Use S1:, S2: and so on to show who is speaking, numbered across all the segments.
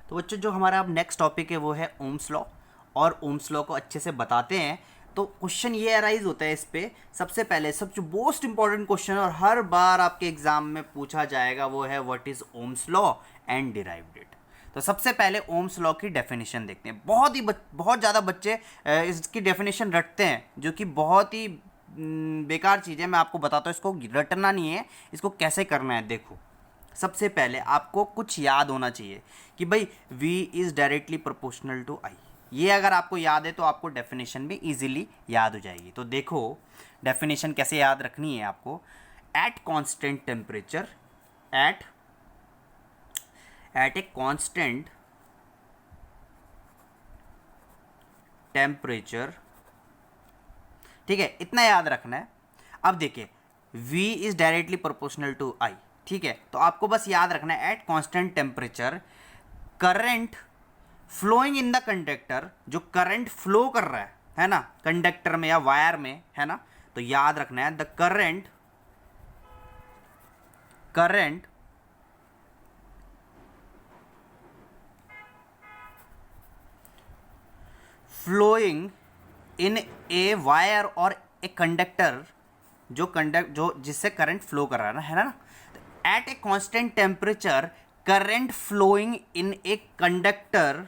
S1: तो बच्चों जो हमारा अब नेक्स्ट टॉपिक है वो है ओम्स लॉ, और ओम्स लॉ को अच्छे से बताते हैं। तो क्वेश्चन ये अराइज होता है इस पे, सबसे पहले सब जो मोस्ट इंपॉर्टेंट क्वेश्चन और हर बार आपके एग्जाम में पूछा जाएगा वो है what is Ohm's law and derived it. तो सबसे पहले ओम्स लॉ की डेफिनेशन देखते हैं। बहुत ज़्यादा बच्चे इसकी डेफिनेशन रटते हैं, जो कि बहुत ही बेकार चीज़ है। मैं आपको बताता हूँ, इसको रटना नहीं है, इसको कैसे करना है। देखो, सबसे पहले आपको कुछ याद होना चाहिए कि भाई v is directly proportional to i। ये अगर आपको याद है तो आपको डेफिनेशन भी इजीली याद हो जाएगी। तो देखो डेफिनेशन कैसे याद रखनी है आपको। At constant temperature, at a constant temperature, ठीक है, इतना याद रखना है। अब देखिए v is directly proportional to i, ठीक है, तो आपको बस याद रखना है at constant temperature current flowing in the conductor, जो करंट फ्लो कर रहा है ना, कंडक्टर में या वायर में, है ना, तो याद रखना है the current flowing in a wire और ए कंडक्टर, जो जिससे करंट फ्लो कर रहा है ना, at a constant temperature current flowing in a conductor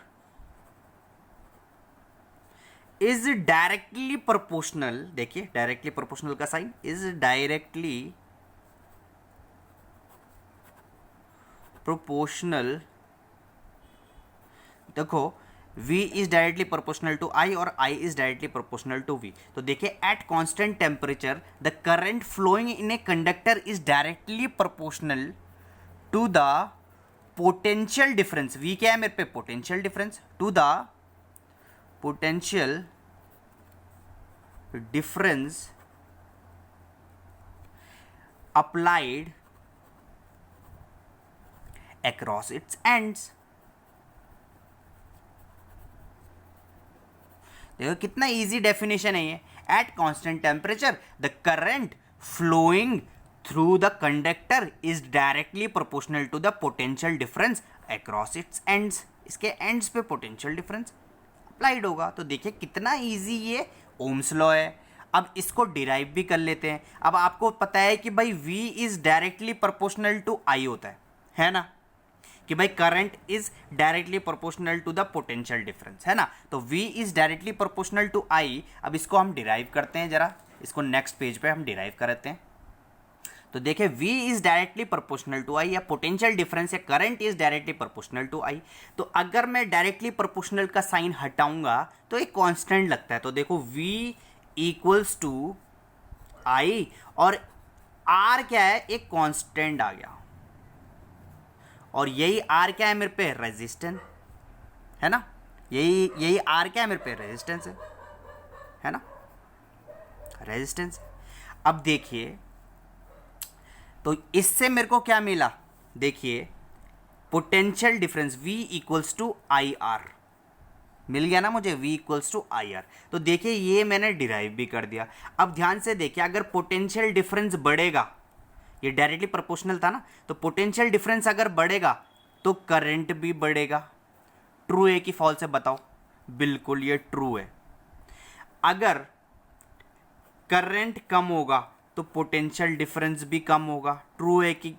S1: is directly proportional. देखिए डायरेक्टली प्रोपोर्शनल का साइन, इज डायरेक्टली प्रोपोर्शनल। देखो v is directly proportional to i और i is directly proportional to v। तो देखिए at constant temperature the current flowing in a conductor is directly proportional to the potential difference. v क्या है मेरे पे? Potential difference. To the potential difference applied across its ends। देखो कितना easy definition है ये। At constant temperature the current flowing through the conductor is directly proportional to the potential difference across its ends. इसके ends पे potential difference applied होगा। तो देखिए कितना इजी ये ओम्स लॉ है। अब इसको डिराइव भी कर लेते हैं। अब आपको पता है कि भाई v is directly proportional to i होता है ना, कि भाई current is directly proportional to the potential difference, है ना। तो v is directly proportional to i। अब इसको हम डिराइव करते हैं, जरा इसको नेक्स्ट पेज पे हम डिराइव करते हैं। तो देखिए v is directly proportional to i, या पोटेंशियल डिफरेंस या current is directly proportional to i। तो अगर मैं डायरेक्टली प्रोपोर्शनल का साइन हटाऊंगा तो एक कांस्टेंट लगता है। तो देखो v इक्वल्स टू i, और r क्या है? एक कांस्टेंट आ गया, और यही आर क्या है मेरे पे? रेजिस्टेंस, है ना। यही आर क्या है मेरे पे? रेजिस्टेंस है ना, रेजिस्टेंस। अब देखिए तो इससे मेरे को क्या मिला? देखिए potential difference v equals to I R मिल गया ना मुझे, v equals to I R. तो देखिए ये मैंने डिराइव भी कर दिया। अब ध्यान से देखिए, अगर पोटेंशियल डिफरेंस बढ़ेगा, ये डायरेक्टली प्रोपोर्शनल था ना, तो पोटेंशियल डिफरेंस अगर बढ़ेगा तो करंट भी बढ़ेगा। ट्रू है कि फॉल्स है बताओ? बिल्कुल ये ट्रू है। अगर करंट कम होगा तो पोटेंशियल डिफरेंस भी कम होगा। ट्रू है कि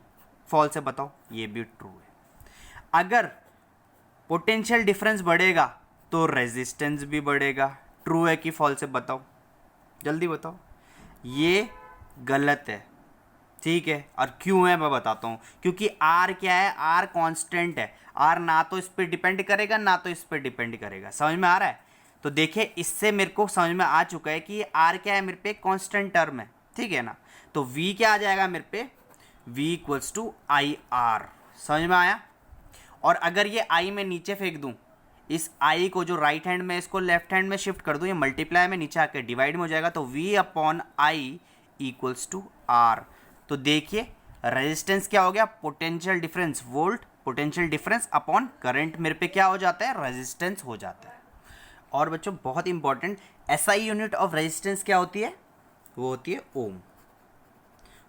S1: फॉल्स है बताओ? ये भी ट्रू है। अगर पोटेंशियल डिफरेंस बढ़ेगा तो रेजिस्टेंस भी बढ़ेगा। ट्रू है कि फॉल्स है बताओ? जल्दी बताओ। ये गलत है, ठीक है। और क्यों है मैं बताता हूँ। क्योंकि R क्या है? R कांस्टेंट है। R ना तो इस पर डिपेंड करेगा ना तो इस पर डिपेंड करेगा। समझ में आ रहा है? तो देखिए इससे मेरे को समझ में आ चुका है कि ये R क्या है मेरे पे? कांस्टेंट टर्म है, ठीक है ना। तो V क्या आ जाएगा मेरे पे? V equals to I R. समझ में आया? और अगर ये I में नीचे फेंक दूँ, इस I को जो राइट हैंड में इसको लेफ्ट हैंड में शिफ्ट कर दूँ, ये मल्टीप्लाई में नीचे आकर डिवाइड में हो जाएगा। तो V upon I equals to R. तो देखिए रेजिस्टेंस क्या हो गया? Potential difference, volt potential difference upon current मेरे पे क्या हो जाता है? रेजिस्टेंस हो जाता है। और बच्चों बहुत important, SI unit of resistance क्या होती है? वो होती है ओम,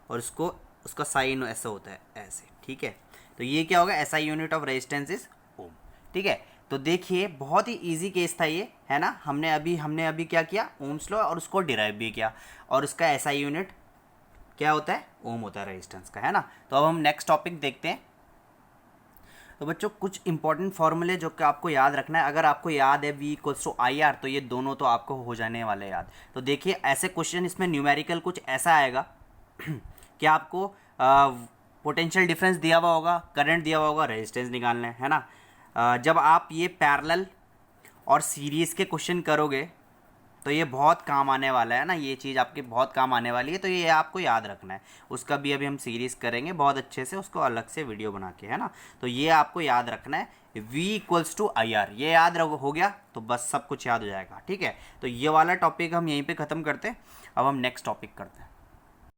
S1: और उसका साइन ऐसा होता है, ऐसे, ठीक है। तो ये क्या होगा? SI unit of resistance is ohm. ठीक है। तो देखिए बहुत ही इजी केस था ये, है ना। हमने अभी क्या किया, ओम्स लॉ और उसको डिराइव भी किया, और उसका एसआई यूनिट क्या होता है, ओम होता है रेजिस्टेंस का, है ना। तो अब हम नेक्स्ट टॉपिक देखते हैं। तो बच्चों कुछ इंपॉर्टेंट फॉर्मूले जो कि आपको याद रखना है, अगर आपको याद है V equals to I R, तो ये दोनों तो आपको हो जाने वाले याद। तो देखिए ऐसे क्वेश्चन, इसमें न्यूमेरिकल कुछ ऐसा आएगा कि आपको पोटेंशियल डिफरेंस दिया हुआ होगा, करंट दिया हुआ होगा, रेजिस्टेंस निकालना है ना। जब आप ये पैरेलल और सीरीज़ के क्वेश्चन करोगे तो ये बहुत काम आने वाला है ना, ये चीज़ आपके बहुत काम आने वाली है, तो ये आपको याद रखना है। उसका भी अभी हम सीरीज़ करेंगे बहुत अच्छे से, उसको अलग से वीडियो बना के, है ना। तो ये आपको याद रखना है, V equals to I R, ये याद हो गया तो बस सब कुछ याद हो जाएगा, ठीक है। तो ये वाला टॉपिक हम यहीं पे ख़त्म करते हैं। अब हम नेक्स्ट टॉपिक करते हैं।